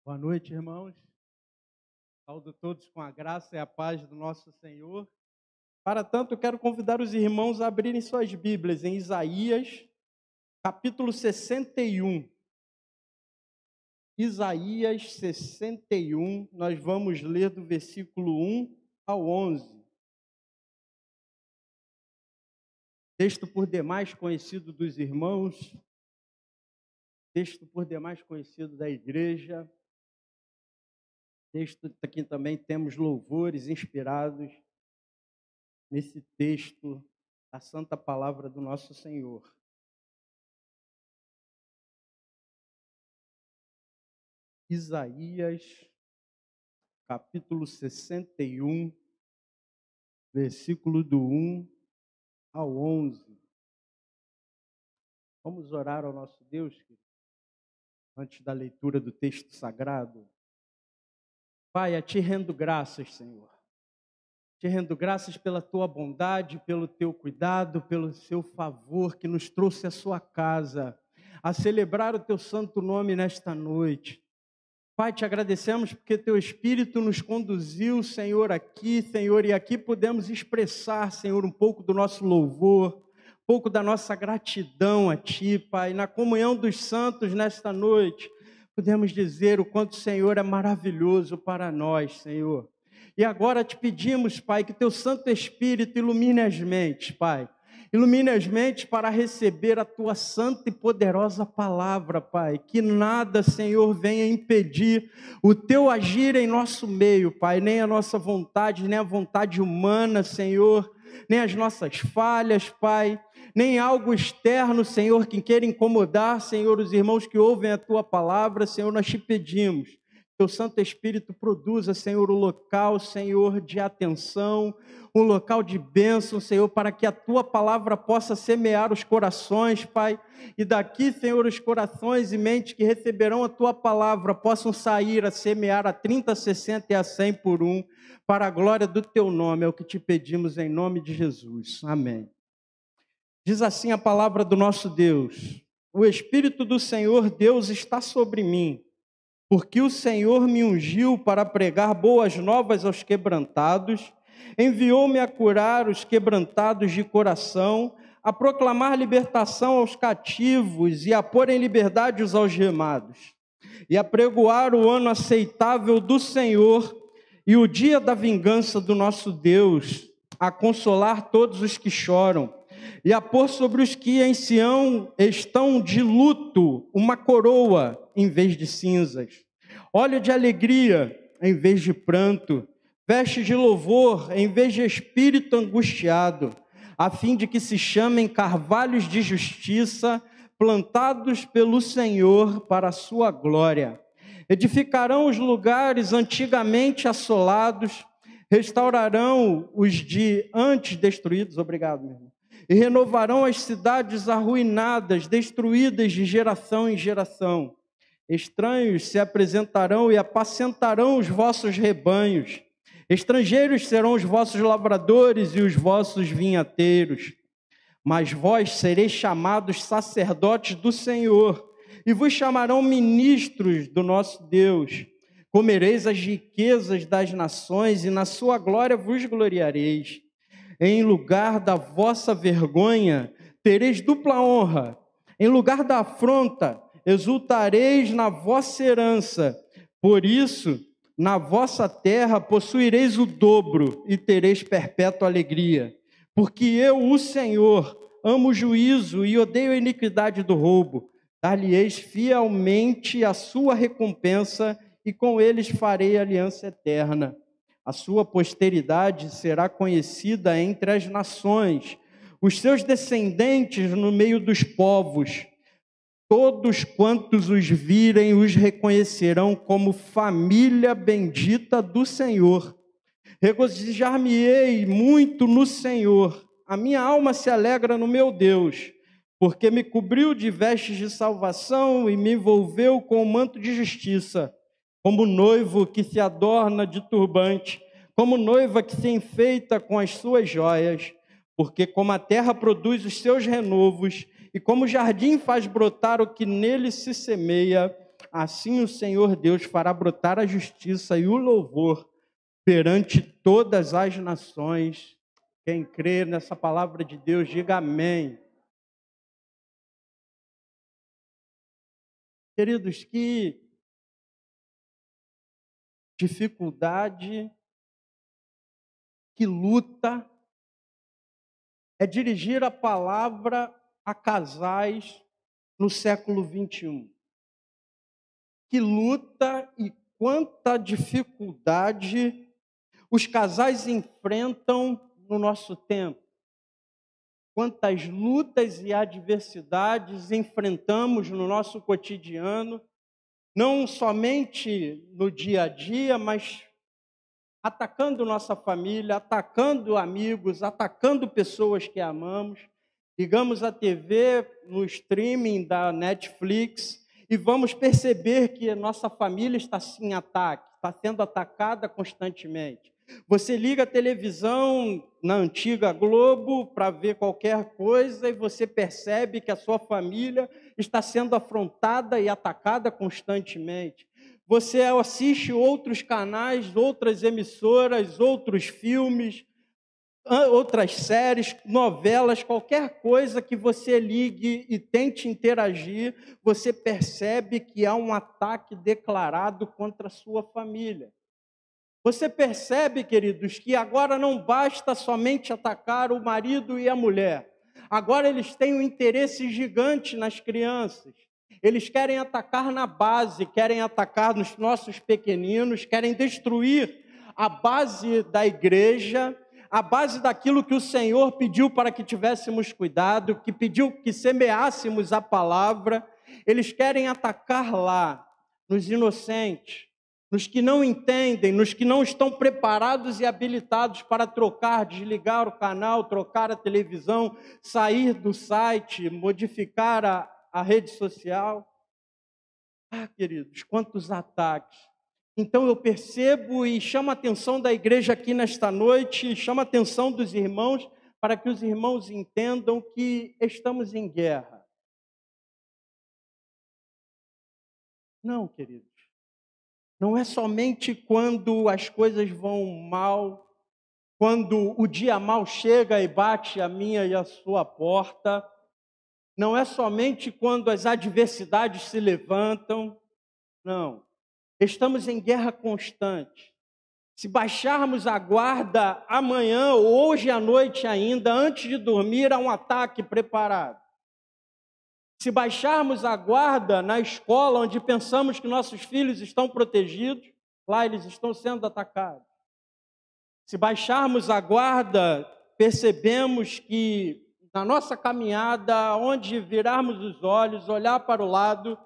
Boa noite, irmãos. Saúdo todos com a graça e a paz do nosso Senhor. Para tanto, eu quero convidar os irmãos a abrirem suas Bíblias em Isaías, capítulo 61. Isaías 61, nós vamos ler do versículo 1 ao 11. Texto por demais conhecido dos irmãos, texto por demais conhecido da igreja. Texto aqui também temos louvores inspirados nesse texto, a santa palavra do nosso Senhor. Isaías, capítulo 61, versículo do 1 ao 11. Vamos orar ao nosso Deus, querido, antes da leitura do texto sagrado. Pai, a Ti rendo graças, Senhor. Te rendo graças pela Tua bondade, pelo Teu cuidado, pelo Seu favor que nos trouxe à Sua casa, a celebrar o Teu santo nome nesta noite. Pai, te agradecemos porque Teu Espírito nos conduziu, Senhor, aqui, Senhor, e aqui podemos expressar, Senhor, um pouco do nosso louvor, um pouco da nossa gratidão a Ti, Pai. Na comunhão dos santos nesta noite, podemos dizer o quanto o Senhor é maravilhoso para nós, Senhor. E agora te pedimos, Pai, que Teu Santo Espírito ilumine as mentes, Pai. Ilumine as mentes para receber a Tua santa e poderosa palavra, Pai. Que nada, Senhor, venha impedir o Teu agir em nosso meio, Pai. Nem a nossa vontade, nem a vontade humana, Senhor. Nem as nossas falhas, Pai. Nem algo externo, Senhor, que queira incomodar, Senhor, os irmãos que ouvem a Tua palavra, Senhor, nós te pedimos. Teu Santo Espírito produza, Senhor, um local, Senhor, de atenção, um local de bênção, Senhor, para que a Tua palavra possa semear os corações, Pai, e daqui, Senhor, os corações e mentes que receberão a Tua palavra possam sair a semear a 30, 60 e a 100 por um, para a glória do Teu nome, é o que te pedimos em nome de Jesus. Amém. Diz assim a palavra do nosso Deus: o Espírito do Senhor Deus está sobre mim, porque o Senhor me ungiu para pregar boas novas aos quebrantados, enviou-me a curar os quebrantados de coração, a proclamar libertação aos cativos e a pôr em liberdade os algemados, e a pregoar o ano aceitável do Senhor e o dia da vingança do nosso Deus, a consolar todos os que choram, e a pôr sobre os que em Sião estão de luto uma coroa em vez de cinzas, óleo de alegria em vez de pranto, veste de louvor em vez de espírito angustiado, a fim de que se chamem carvalhos de justiça, plantados pelo Senhor para a sua glória. Edificarão os lugares antigamente assolados, restaurarão os de antes destruídos, obrigado, meu irmão, e renovarão as cidades arruinadas, destruídas de geração em geração. Estranhos se apresentarão e apacentarão os vossos rebanhos. Estrangeiros serão os vossos lavradores e os vossos vinhateiros. Mas vós sereis chamados sacerdotes do Senhor, e vos chamarão ministros do nosso Deus. Comereis as riquezas das nações, e na sua glória vos gloriareis. Em lugar da vossa vergonha, tereis dupla honra. Em lugar da afronta, exultareis na vossa herança. Por isso, na vossa terra possuireis o dobro e tereis perpétua alegria. Porque eu, o Senhor, amo o juízo e odeio a iniquidade do roubo. Dar-lhe-eis fielmente a sua recompensa, e com eles farei aliança eterna. A sua posteridade será conhecida entre as nações, os seus descendentes no meio dos povos. Todos quantos os virem os reconhecerão como família bendita do Senhor. Regozijar-me-ei muito no Senhor. A minha alma se alegra no meu Deus, porque me cobriu de vestes de salvação e me envolveu com o manto de justiça, como noivo que se adorna de turbante, como noiva que se enfeita com as suas joias, porque como a terra produz os seus renovos, e como o jardim faz brotar o que nele se semeia, assim o Senhor Deus fará brotar a justiça e o louvor perante todas as nações. Quem crê nessa palavra de Deus, diga amém. Queridos, que dificuldade, que luta é dirigir a palavra a casais no século 21. Que luta e quanta dificuldade os casais enfrentam no nosso tempo. Quantas lutas e adversidades enfrentamos no nosso cotidiano, não somente no dia a dia, mas atacando nossa família, atacando amigos, atacando pessoas que amamos. Ligamos a TV no streaming da Netflix e vamos perceber que a nossa família está em ataque, está sendo atacada constantemente. Você liga a televisão na antiga Globo para ver qualquer coisa e você percebe que a sua família está sendo afrontada e atacada constantemente. Você assiste outros canais, outras emissoras, outros filmes, outras séries, novelas, qualquer coisa que você ligue e tente interagir, você percebe que há um ataque declarado contra a sua família. Você percebe, queridos, que agora não basta somente atacar o marido e a mulher. Agora eles têm um interesse gigante nas crianças. Eles querem atacar na base, querem atacar nos nossos pequeninos, querem destruir a base da igreja, a base daquilo que o Senhor pediu para que tivéssemos cuidado, que pediu que semeássemos a palavra. Eles querem atacar lá, nos inocentes, nos que não entendem, nos que não estão preparados e habilitados para trocar, desligar o canal, trocar a televisão, sair do site, modificar a rede social. Ah, queridos, quantos ataques. Então eu percebo e chamo a atenção da igreja aqui nesta noite, chamo a atenção dos irmãos, para que os irmãos entendam que estamos em guerra. Não, queridos. Não é somente quando as coisas vão mal, quando o dia mal chega e bate a minha e a sua porta. Não é somente quando as adversidades se levantam. Não. Estamos em guerra constante. Se baixarmos a guarda amanhã ou hoje à noite ainda, antes de dormir, há um ataque preparado. Se baixarmos a guarda na escola, onde pensamos que nossos filhos estão protegidos, lá eles estão sendo atacados. Se baixarmos a guarda, percebemos que na nossa caminhada, onde virarmos os olhos, olhar para o lado,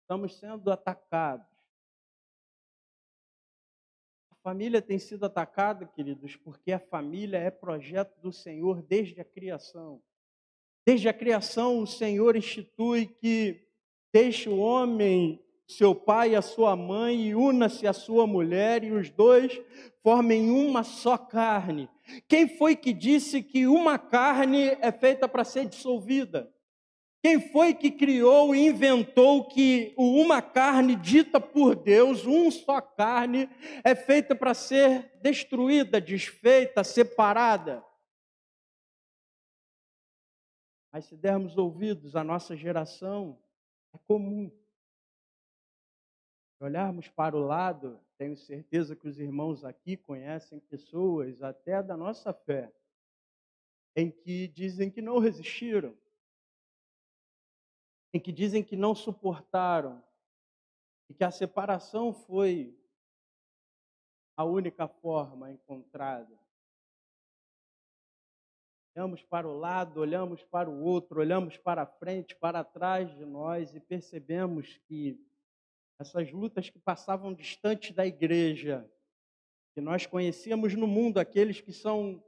estamos sendo atacados. A família tem sido atacada, queridos, porque a família é projeto do Senhor desde a criação. Desde a criação, o Senhor institui que deixe o homem, seu pai e a sua mãe, e una-se à sua mulher, e os dois formem uma só carne. Quem foi que disse que uma carne é feita para ser dissolvida? Quem foi que criou e inventou que uma carne dita por Deus, uma só carne, é feita para ser destruída, desfeita, separada? Mas se dermos ouvidos à nossa geração, é comum. Se olharmos para o lado, tenho certeza que os irmãos aqui conhecem pessoas, até da nossa fé, em que dizem que não resistiram, em que dizem que não suportaram, e que a separação foi a única forma encontrada. Olhamos para o lado, olhamos para o outro, olhamos para a frente, para trás de nós e percebemos que essas lutas que passavam distante da igreja, que nós conhecíamos no mundo, aqueles que são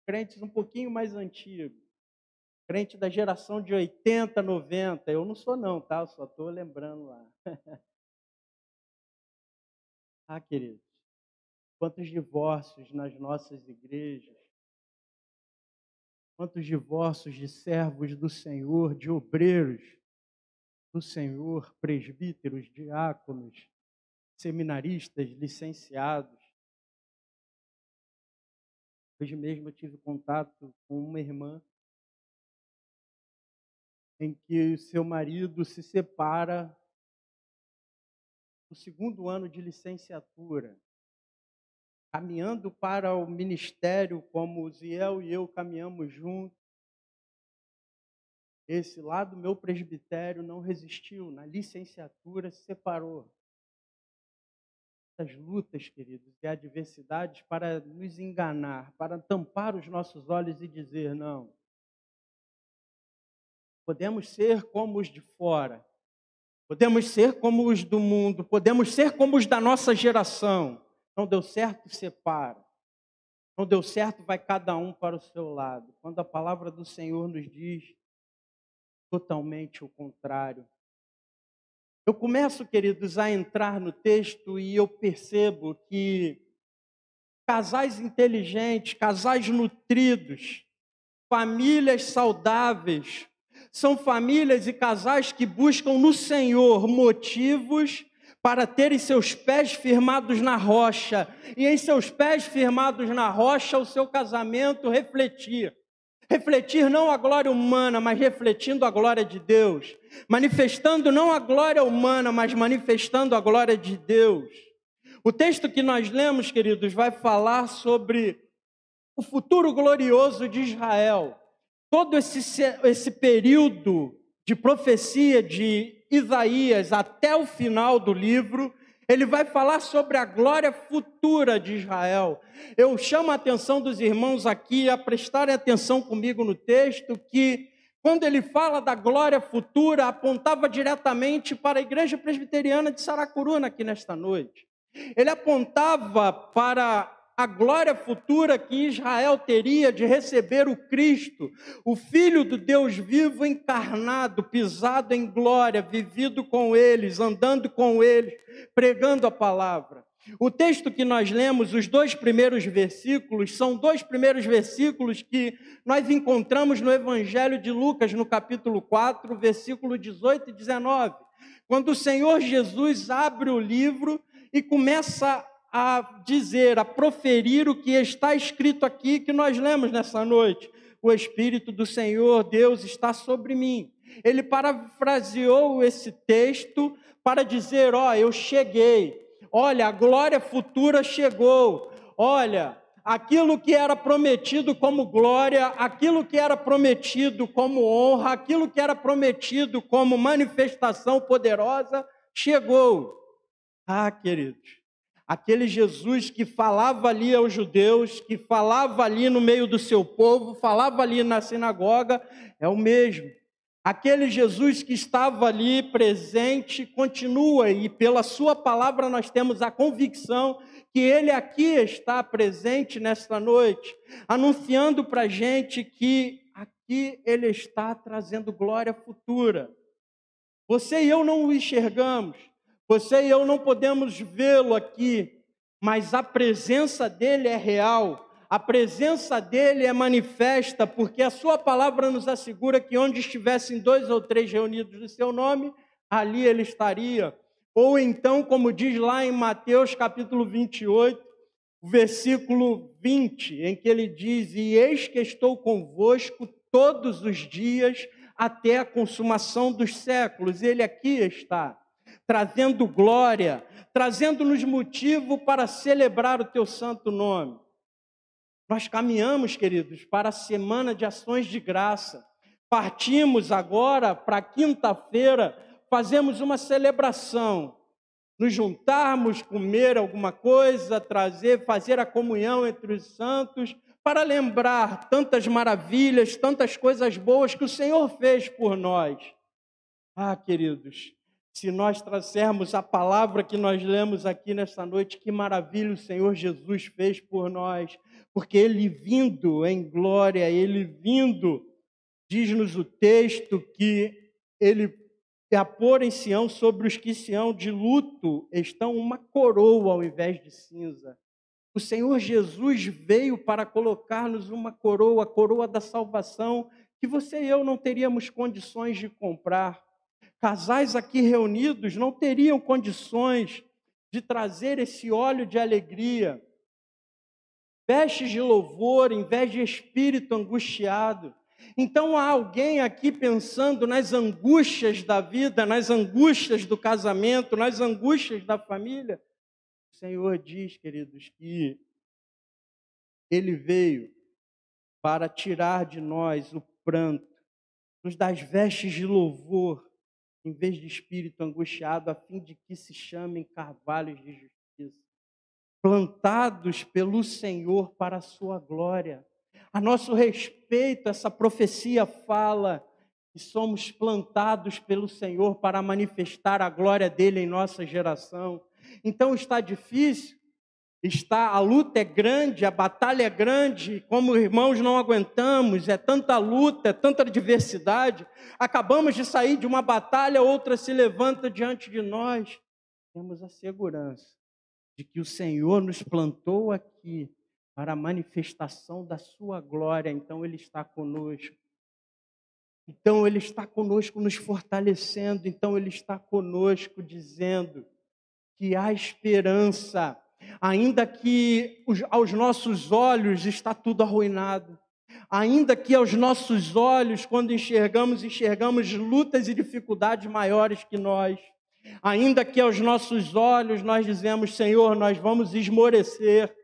crentes um pouquinho mais antigos, crente da geração de 80, 90, eu não sou não, tá? Eu só estou lembrando lá. Ah, queridos, quantos divórcios nas nossas igrejas, quantos divórcios de servos do Senhor, de obreiros, do Senhor, presbíteros, diáconos, seminaristas, licenciados. Hoje mesmo eu tive contato com uma irmã em que o seu marido se separa no segundo ano de licenciatura, caminhando para o ministério, como o Ziel e eu caminhamos juntos. Esse lá do meu presbitério não resistiu, na licenciatura se separou. As lutas, queridos, e adversidades para nos enganar, para tampar os nossos olhos e dizer não. Podemos ser como os de fora, podemos ser como os do mundo, podemos ser como os da nossa geração. Não deu certo, separa. Não deu certo, vai cada um para o seu lado. Quando a palavra do Senhor nos diz totalmente o contrário. Eu começo, queridos, a entrar no texto e eu percebo que casais inteligentes, casais nutridos, famílias saudáveis, são famílias e casais que buscam no Senhor motivos para terem seus pés firmados na rocha. E em seus pés firmados na rocha, o seu casamento refletir. Refletir não a glória humana, mas refletindo a glória de Deus. Manifestando não a glória humana, mas manifestando a glória de Deus. O texto que nós lemos, queridos, vai falar sobre o futuro glorioso de Israel. Todo esse período de profecia de Isaías até o final do livro, ele vai falar sobre a glória futura de Israel. Eu chamo a atenção dos irmãos aqui a prestarem atenção comigo no texto, que quando ele fala da glória futura, apontava diretamente para a Igreja Presbiteriana de Saracuruna aqui nesta noite. Ele apontava para a glória futura que Israel teria de receber o Cristo, o Filho do Deus vivo encarnado, pisado em glória, vivido com eles, andando com eles, pregando a palavra. O texto que nós lemos, os 2 primeiros versículos, são 2 primeiros versículos que nós encontramos no Evangelho de Lucas, no capítulo 4, versículo 18 e 19, quando o Senhor Jesus abre o livro e começa a dizer, a proferir o que está escrito aqui, que nós lemos nessa noite. O Espírito do Senhor, Deus, está sobre mim. Ele parafraseou esse texto para dizer, eu cheguei. Olha, a glória futura chegou. Olha, aquilo que era prometido como glória, aquilo que era prometido como honra, aquilo que era prometido como manifestação poderosa, chegou. Queridos, aquele Jesus que falava ali aos judeus, que falava ali no meio do seu povo, falava ali na sinagoga, é o mesmo. Aquele Jesus que estava ali presente, continua, e pela sua palavra nós temos a convicção que ele aqui está presente nesta noite, anunciando para a gente que aqui ele está trazendo glória futura. Você e eu não o enxergamos, você e eu não podemos vê-lo aqui, mas a presença dele é real, a presença dele é manifesta, porque a sua palavra nos assegura que onde estivessem 2 ou 3 reunidos no seu nome, ali ele estaria. Ou então, como diz lá em Mateus capítulo 28, versículo 20, em que ele diz, e eis que estou convosco todos os dias, até a consumação dos séculos. Ele aqui está, trazendo glória, trazendo-nos motivo para celebrar o teu santo nome. Nós caminhamos, queridos, para a semana de ações de graça. Partimos agora para quinta-feira, fazemos uma celebração. Nos juntarmos, comer alguma coisa, fazer a comunhão entre os santos, para lembrar tantas maravilhas, tantas coisas boas que o Senhor fez por nós. Queridos, se nós trouxermos a palavra que nós lemos aqui nesta noite, que maravilha o Senhor Jesus fez por nós, porque Ele vindo em glória, Ele vindo, diz-nos o texto que Ele a pôr em Sião sobre os que Sião de luto estão uma coroa ao invés de cinza. O Senhor Jesus veio para colocar-nos uma coroa, a coroa da salvação, que você e eu não teríamos condições de comprar. Casais aqui reunidos não teriam condições de trazer esse óleo de alegria, vestes de louvor, em vez de espírito angustiado. Então há alguém aqui pensando nas angústias da vida, nas angústias do casamento, nas angústias da família. O Senhor diz, queridos, que Ele veio para tirar de nós o pranto, nos dar as vestes de louvor, em vez de espírito angustiado, a fim de que se chamem carvalhos de justiça, plantados pelo Senhor para a sua glória. A nosso respeito, essa profecia fala que somos plantados pelo Senhor para manifestar a glória dele em nossa geração. Então está difícil, a luta é grande, a batalha é grande, como irmãos não aguentamos, é tanta luta, é tanta adversidade, acabamos de sair de uma batalha, outra se levanta diante de nós. Temos a segurança de que o Senhor nos plantou aqui para a manifestação da sua glória, então Ele está conosco. Então Ele está conosco nos fortalecendo, então Ele está conosco dizendo que há esperança, ainda que aos nossos olhos está tudo arruinado, ainda que aos nossos olhos, quando enxergamos lutas e dificuldades maiores que nós, ainda que aos nossos olhos nós dizemos, Senhor, nós vamos esmorecer.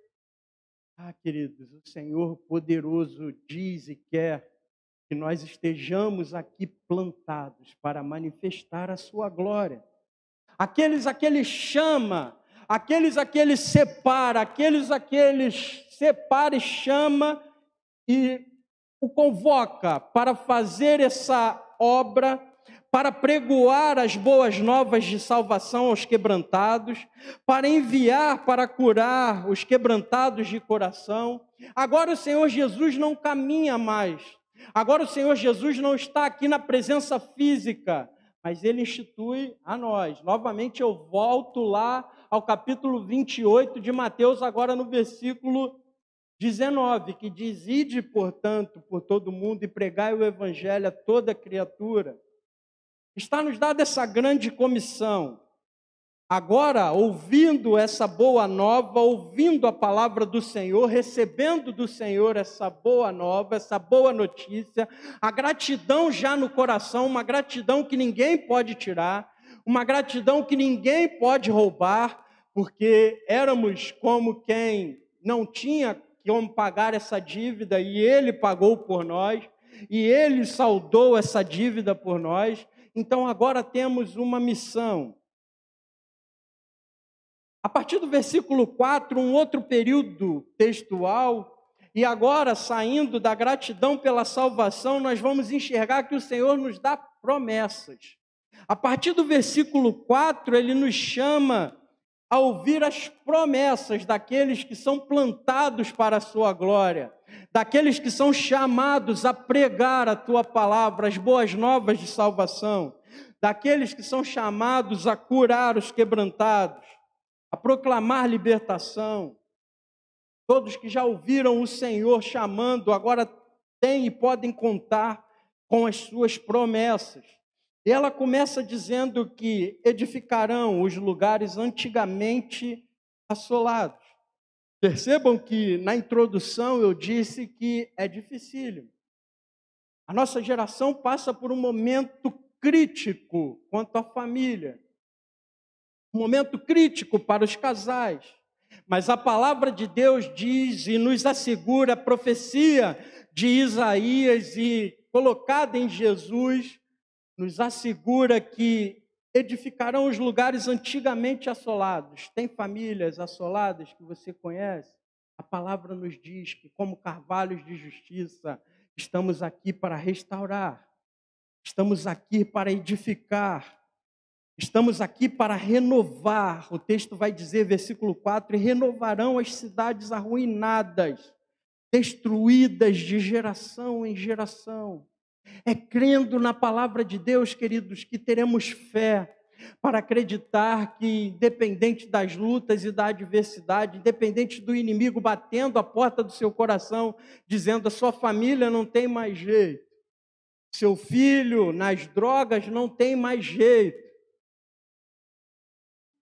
Queridos, o Senhor poderoso diz e quer que nós estejamos aqui plantados para manifestar a sua glória. Aqueles a que Ele chama, aqueles a que Ele separa, aqueles a que Ele separa e chama e o convoca para fazer essa obra, para pregoar as boas novas de salvação aos quebrantados, para enviar, para curar os quebrantados de coração. Agora o Senhor Jesus não caminha mais, agora o Senhor Jesus não está aqui na presença física, mas Ele institui a nós. Novamente eu volto lá ao capítulo 28 de Mateus, agora no versículo 19, que diz, ide, portanto, por todo mundo e pregai o evangelho a toda criatura. Está nos dada essa grande comissão. Agora, ouvindo essa boa nova, ouvindo a palavra do Senhor, recebendo do Senhor essa boa nova, essa boa notícia, a gratidão já no coração, uma gratidão que ninguém pode tirar, uma gratidão que ninguém pode roubar, porque éramos como quem não tinha como pagar essa dívida e Ele pagou por nós, e Ele saldou essa dívida por nós. Então agora temos uma missão. A partir do versículo 4, um outro período textual, e agora, saindo da gratidão pela salvação, nós vamos enxergar que o Senhor nos dá promessas. A partir do versículo 4, Ele nos chama a ouvir as promessas daqueles que são plantados para a sua glória, daqueles que são chamados a pregar a Tua palavra, as boas novas de salvação, daqueles que são chamados a curar os quebrantados, a proclamar libertação. Todos que já ouviram o Senhor chamando, agora têm e podem contar com as suas promessas. E ela começa dizendo que edificarão os lugares antigamente assolados. Percebam que na introdução eu disse que é dificílimo. A nossa geração passa por um momento crítico quanto à família. Um momento crítico para os casais, mas a palavra de Deus diz e nos assegura a profecia de Isaías e colocada em Jesus, nos assegura que edificarão os lugares antigamente assolados. Tem famílias assoladas que você conhece? A palavra nos diz que, como carvalhos de justiça, estamos aqui para restaurar, estamos aqui para edificar, estamos aqui para renovar. O texto vai dizer, versículo 4, e renovarão as cidades arruinadas, destruídas de geração em geração. É crendo na palavra de Deus, queridos, que teremos fé para acreditar que, independente das lutas e da adversidade, independente do inimigo batendo a porta do seu coração, dizendo a sua família não tem mais jeito, Seu filho nas drogas não tem mais jeito.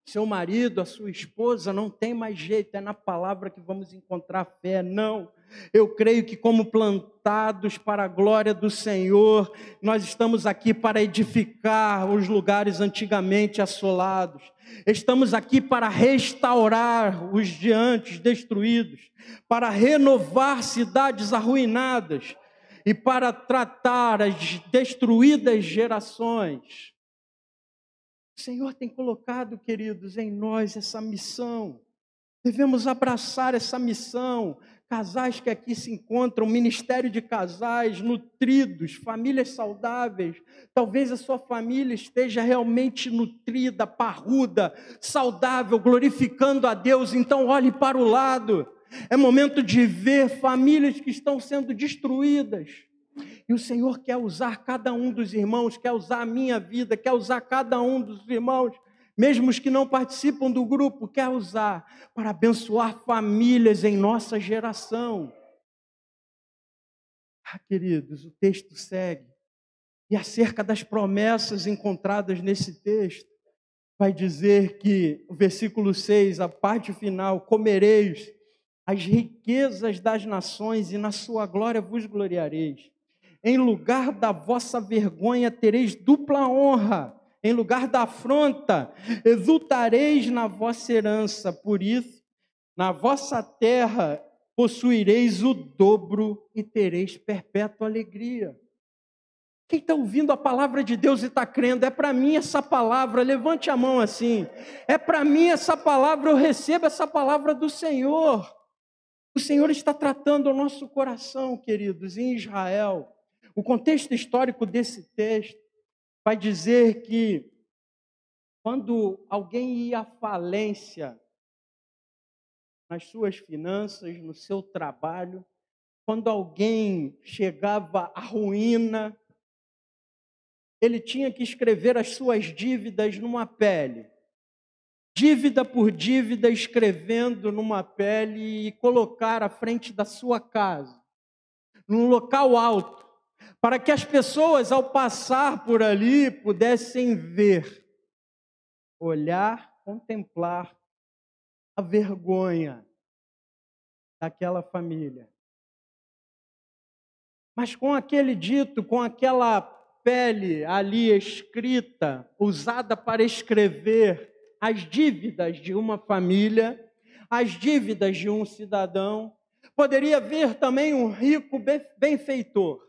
Seu marido, a sua esposa, não tem mais jeito. É na palavra que vamos encontrar fé. Não. Eu creio que, como plantados para a glória do Senhor, nós estamos aqui para edificar os lugares antigamente assolados. Estamos aqui para restaurar os de antes destruídos, para renovar cidades arruinadas e para tratar as destruídas gerações. O Senhor tem colocado, queridos, em nós essa missão. Devemos abraçar essa missão. Casais que aqui se encontram, ministério de casais nutridos, famílias saudáveis. Talvez a sua família esteja realmente nutrida, parruda, saudável, glorificando a Deus. Então olhe para o lado. É momento de ver famílias que estão sendo destruídas. E o Senhor quer usar cada um dos irmãos, quer usar a minha vida, quer usar cada um dos irmãos, mesmo os que não participam do grupo, quer usar para abençoar famílias em nossa geração. Queridos, o texto segue. E acerca das promessas encontradas nesse texto, vai dizer que, o versículo 6, a parte final, comereis as riquezas das nações e na sua glória vos gloriareis. Em lugar da vossa vergonha tereis dupla honra, em lugar da afronta exultareis na vossa herança, por isso, na vossa terra possuireis o dobro e tereis perpétua alegria. Quem está ouvindo a palavra de Deus e está crendo, é para mim essa palavra, levante a mão assim, é para mim essa palavra, eu recebo essa palavra do Senhor. O Senhor está tratando o nosso coração, queridos, em Israel. O contexto histórico desse texto vai dizer que quando alguém ia à falência nas suas finanças, no seu trabalho, quando alguém chegava à ruína, ele tinha que escrever as suas dívidas numa pele. Dívida por dívida, escrevendo numa pele e colocar à frente da sua casa, num local alto, para que as pessoas, ao passar por ali, pudessem ver, olhar, contemplar a vergonha daquela família. Mas com aquele dito, com aquela pele ali escrita, usada para escrever as dívidas de uma família, as dívidas de um cidadão, poderia ver também um rico benfeitor.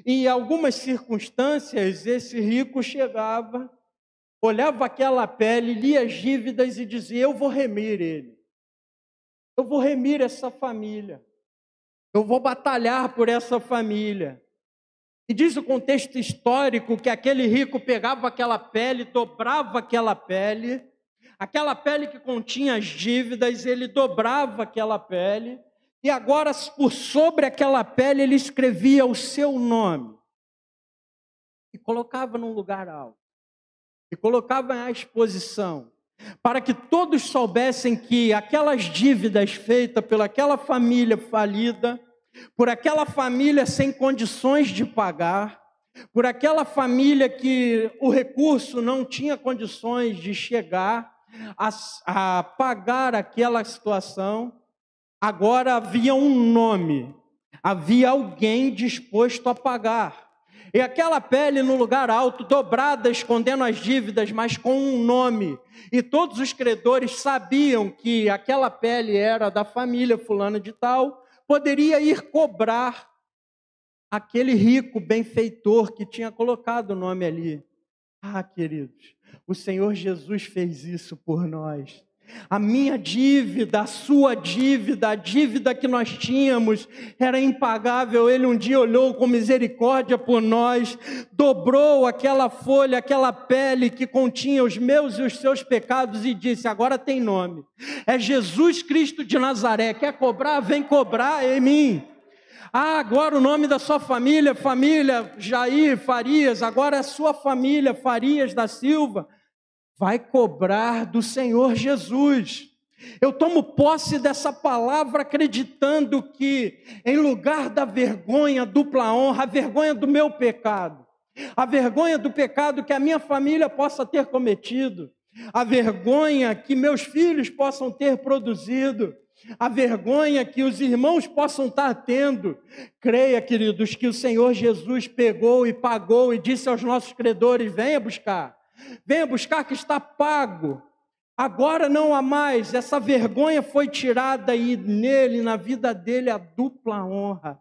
E em algumas circunstâncias, esse rico chegava, olhava aquela pele, lia as dívidas e dizia: eu vou remir ele. Eu vou remir essa família. Eu vou batalhar por essa família. E diz o contexto histórico que aquele rico pegava aquela pele, dobrava aquela pele que continha as dívidas, ele dobrava aquela pele, e agora, por sobre aquela pele, ele escrevia o seu nome. E colocava num lugar alto. E colocava à exposição. Para que todos soubessem que aquelas dívidas feitas pelaquela família falida, por aquela família sem condições de pagar, por aquela família que o recurso não tinha condições de chegar a pagar aquela situação, agora havia um nome, havia alguém disposto a pagar. E aquela pele no lugar alto, dobrada, escondendo as dívidas, mas com um nome. E todos os credores sabiam que aquela pele era da família fulana de tal, poderia ir cobrar aquele rico benfeitor que tinha colocado o nome ali. Queridos, o Senhor Jesus fez isso por nós. A minha dívida, a sua dívida, a dívida que nós tínhamos era impagável. Ele um dia olhou com misericórdia por nós, dobrou aquela folha, aquela pele que continha os meus e os seus pecados e disse: agora tem nome. É Jesus Cristo de Nazaré. Quer cobrar? Vem cobrar em mim. Agora o nome da sua família, família Jair Farias, agora é a sua família Farias da Silva, vai cobrar do Senhor Jesus. Eu tomo posse dessa palavra acreditando que, em lugar da vergonha, dupla honra, a vergonha do meu pecado, a vergonha do pecado que a minha família possa ter cometido, a vergonha que meus filhos possam ter produzido, a vergonha que os irmãos possam estar tendo. Creia, queridos, que o Senhor Jesus pegou e pagou e disse aos nossos credores: venha buscar que está pago. Agora não há mais, essa vergonha foi tirada e nele, na vida dele, a dupla honra.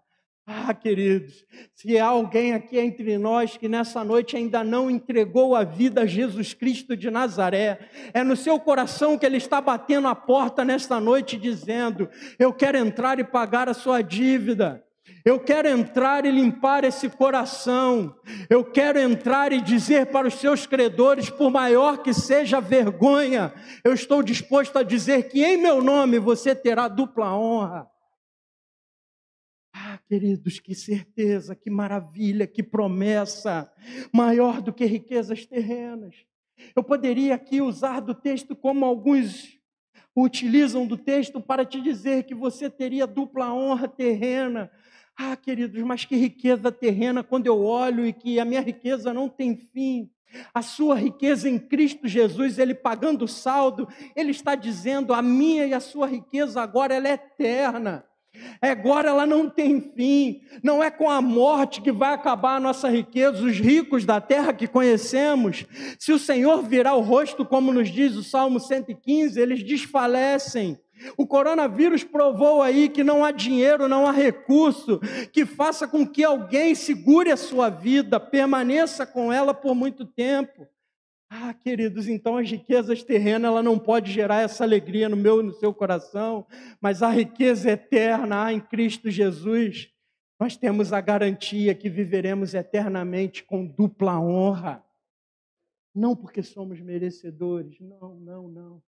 Queridos, se há alguém aqui entre nós que nessa noite ainda não entregou a vida a Jesus Cristo de Nazaré, é no seu coração que Ele está batendo a porta nesta noite dizendo: eu quero entrar e pagar a sua dívida. Eu quero entrar e limpar esse coração. Eu quero entrar e dizer para os seus credores, por maior que seja a vergonha, eu estou disposto a dizer que em meu nome você terá dupla honra. Queridos, que certeza, que maravilha, que promessa, maior do que riquezas terrenas. Eu poderia aqui usar do texto como alguns utilizam do texto para te dizer que você teria dupla honra terrena. Queridos, mas que riqueza terrena quando eu olho e que a minha riqueza não tem fim. A sua riqueza em Cristo Jesus, Ele pagando o saldo, Ele está dizendo: a minha e a sua riqueza agora ela é eterna. Agora ela não tem fim, não é com a morte que vai acabar a nossa riqueza. Os ricos da terra que conhecemos, se o Senhor virar o rosto, como nos diz o Salmo 115, eles desfalecem. O coronavírus provou aí que não há dinheiro, não há recurso que faça com que alguém segure a sua vida, permaneça com ela por muito tempo. Queridos, então as riquezas terrenas, ela não pode gerar essa alegria no meu e no seu coração, mas a riqueza eterna em Cristo Jesus, nós temos a garantia que viveremos eternamente com dupla honra. Não porque somos merecedores, não,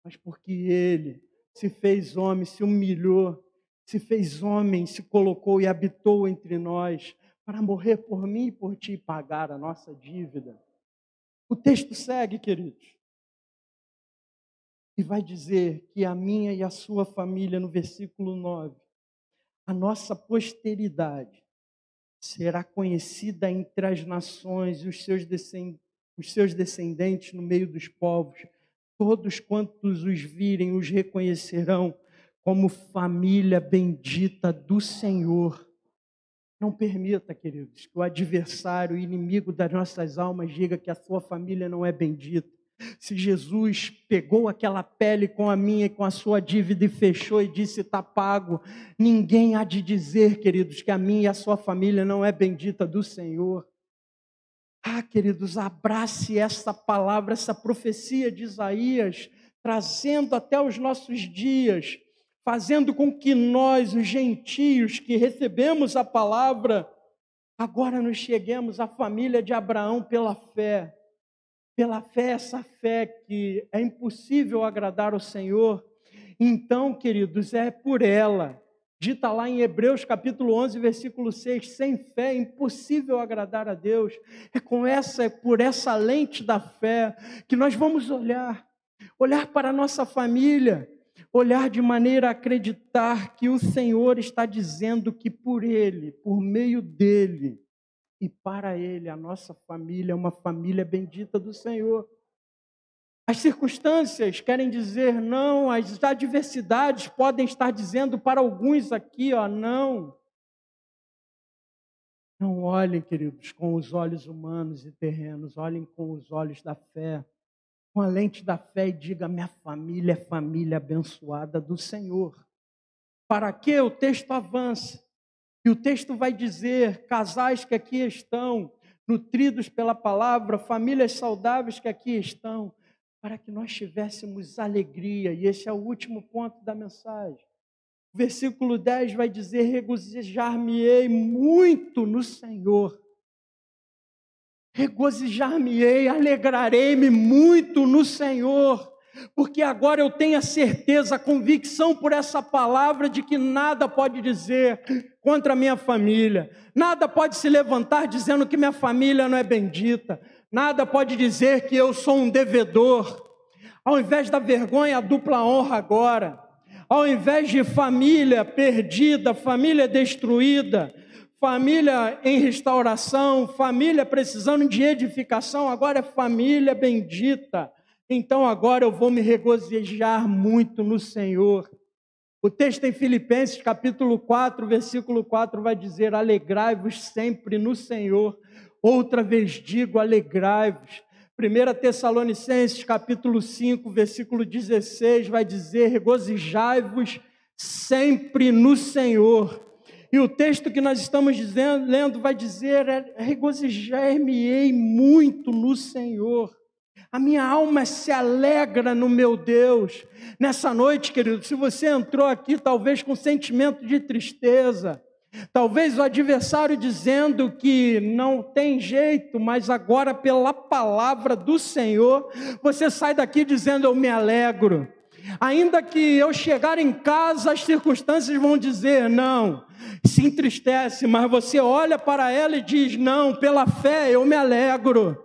mas porque Ele se fez homem, se humilhou, se fez homem, se colocou e habitou entre nós para morrer por mim e por ti e pagar a nossa dívida. O texto segue, queridos, e vai dizer que a minha e a sua família, no versículo 9, a nossa posteridade será conhecida entre as nações e os seus descendentes no meio dos povos. Todos quantos os virem os reconhecerão como família bendita do Senhor. Não permita, queridos, que o adversário, o inimigo das nossas almas diga que a sua família não é bendita. Se Jesus pegou aquela pele com a minha e com a sua dívida e fechou e disse: está pago, ninguém há de dizer, queridos, que a minha e a sua família não é bendita do Senhor. Queridos, abrace essa palavra, essa profecia de Isaías, trazendo até os nossos dias, fazendo com que nós, os gentios que recebemos a palavra, agora nos cheguemos à família de Abraão pela fé. Pela fé, essa fé que é impossível agradar ao Senhor. Então, queridos, é por ela, dita lá em Hebreus capítulo 11, versículo 6, sem fé é impossível agradar a Deus. É por essa lente da fé que nós vamos olhar para a nossa família, olhar de maneira a acreditar que o Senhor está dizendo que por Ele, por meio dEle e para Ele, a nossa família é uma família bendita do Senhor. As circunstâncias querem dizer não, as adversidades podem estar dizendo para alguns aqui, não. Não olhem, queridos, com os olhos humanos e terrenos, olhem com os olhos da fé, com a lente da fé e diga: minha família é família abençoada do Senhor. Para que o texto avança? E o texto vai dizer: casais que aqui estão, nutridos pela palavra, famílias saudáveis que aqui estão, para que nós tivéssemos alegria. E esse é o último ponto da mensagem. O versículo 10 vai dizer: regozijar-me-ei muito no Senhor. Regozijar-me-ei, alegrarei-me muito no Senhor, porque agora eu tenho a certeza, a convicção por essa palavra de que nada pode dizer contra a minha família, nada pode se levantar dizendo que minha família não é bendita, nada pode dizer que eu sou um devedor. Ao invés da vergonha, a dupla honra agora. Ao invés de família perdida, família destruída, família em restauração, família precisando de edificação, agora é família bendita. Então agora eu vou me regozijar muito no Senhor. O texto em Filipenses, capítulo 4, versículo 4, vai dizer: alegrai-vos sempre no Senhor. Outra vez digo, alegrai-vos. 1 Tessalonicenses, capítulo 5, versículo 16, vai dizer: regozijai-vos sempre no Senhor. E o texto que nós estamos lendo vai dizer: regozijar-me-ei muito no Senhor. A minha alma se alegra no meu Deus. Nessa noite, querido, se você entrou aqui talvez com sentimento de tristeza, talvez o adversário dizendo que não tem jeito, mas agora pela palavra do Senhor, você sai daqui dizendo: eu me alegro. Ainda que eu chegar em casa, as circunstâncias vão dizer: não, se entristece, mas você olha para ela e diz: não, pela fé eu me alegro.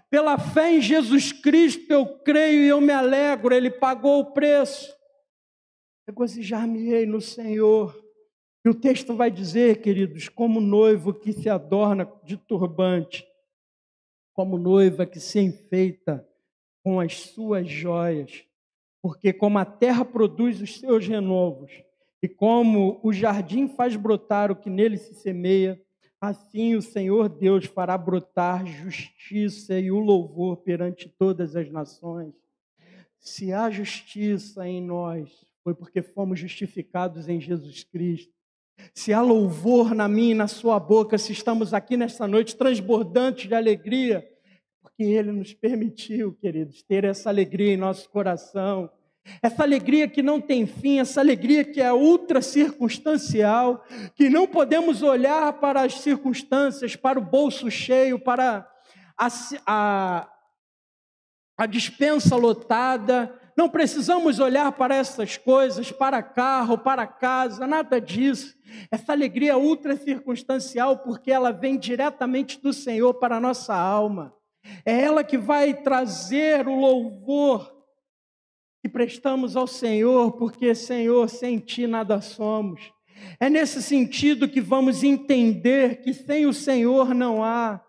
Pela fé em Jesus Cristo eu creio e eu me alegro, Ele pagou o preço. Regozijar-me-ei no Senhor. E o texto vai dizer, queridos, como noivo que se adorna de turbante, como noiva que se enfeita com as suas joias, porque como a terra produz os seus renovos, e como o jardim faz brotar o que nele se semeia, assim o Senhor Deus fará brotar justiça e o louvor perante todas as nações. Se há justiça em nós, foi porque fomos justificados em Jesus Cristo. Se há louvor na minha e na sua boca, se estamos aqui nesta noite transbordantes de alegria, porque Ele nos permitiu, queridos, ter essa alegria em nosso coração. Essa alegria que não tem fim, essa alegria que é ultra circunstancial, que não podemos olhar para as circunstâncias, para o bolso cheio, para a despensa lotada. Não precisamos olhar para essas coisas, para carro, para casa, nada disso. Essa alegria é ultra circunstancial porque ela vem diretamente do Senhor para a nossa alma. É ela que vai trazer o louvor que prestamos ao Senhor, porque, Senhor, sem Ti nada somos. É nesse sentido que vamos entender que sem o Senhor não há.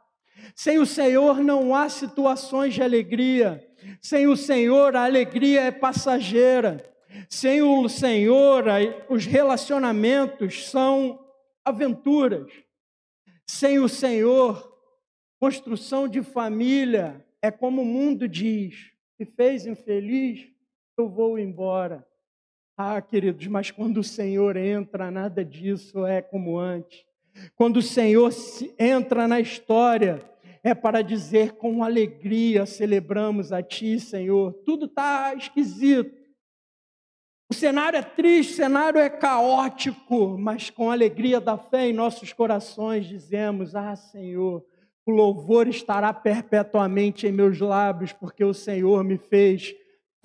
Sem o Senhor não há situações de alegria. Sem o Senhor a alegria é passageira. Sem o Senhor os relacionamentos são aventuras. Sem o Senhor, construção de família é como o mundo diz: me fez infeliz, eu vou embora. Ah, queridos, mas quando o Senhor entra, nada disso é como antes. Quando o Senhor entra na história, é para dizer: com alegria celebramos a Ti, Senhor. Tudo está esquisito. O cenário é triste, o cenário é caótico, mas com a alegria da fé em nossos corações dizemos: ah, Senhor, o louvor estará perpetuamente em meus lábios, porque o Senhor me fez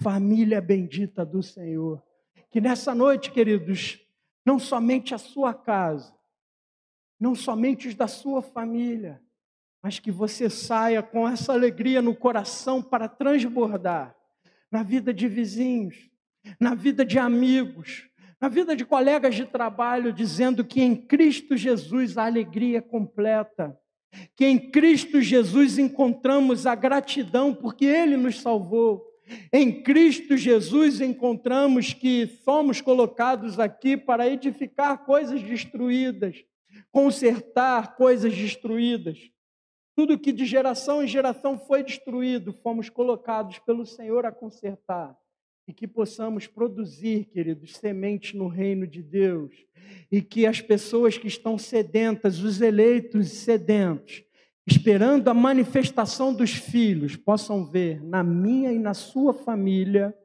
família bendita do Senhor. Que nessa noite, queridos, não somente a sua casa, não somente os da sua família, mas que você saia com essa alegria no coração para transbordar na vida de vizinhos, na vida de amigos, na vida de colegas de trabalho, dizendo que em Cristo Jesus a alegria é completa, que em Cristo Jesus encontramos a gratidão porque Ele nos salvou. Em Cristo Jesus encontramos que somos colocados aqui para edificar coisas destruídas, consertar coisas destruídas. Tudo que de geração em geração foi destruído, fomos colocados pelo Senhor a consertar. E que possamos produzir, queridos, sementes no reino de Deus. E que as pessoas que estão sedentas, os eleitos sedentos, esperando a manifestação dos filhos, possam ver na minha e na sua família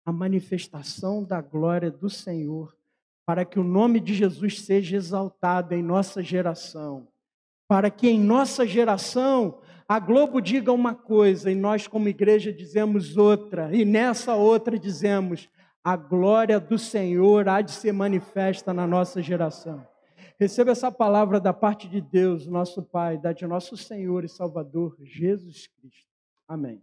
a manifestação da glória do Senhor, para que o nome de Jesus seja exaltado em nossa geração. Para que em nossa geração a Globo diga uma coisa e nós como igreja dizemos outra, e nessa outra dizemos: a glória do Senhor há de ser manifesta na nossa geração. Receba essa palavra da parte de Deus, nosso Pai, da de nosso Senhor e Salvador, Jesus Cristo. Amém.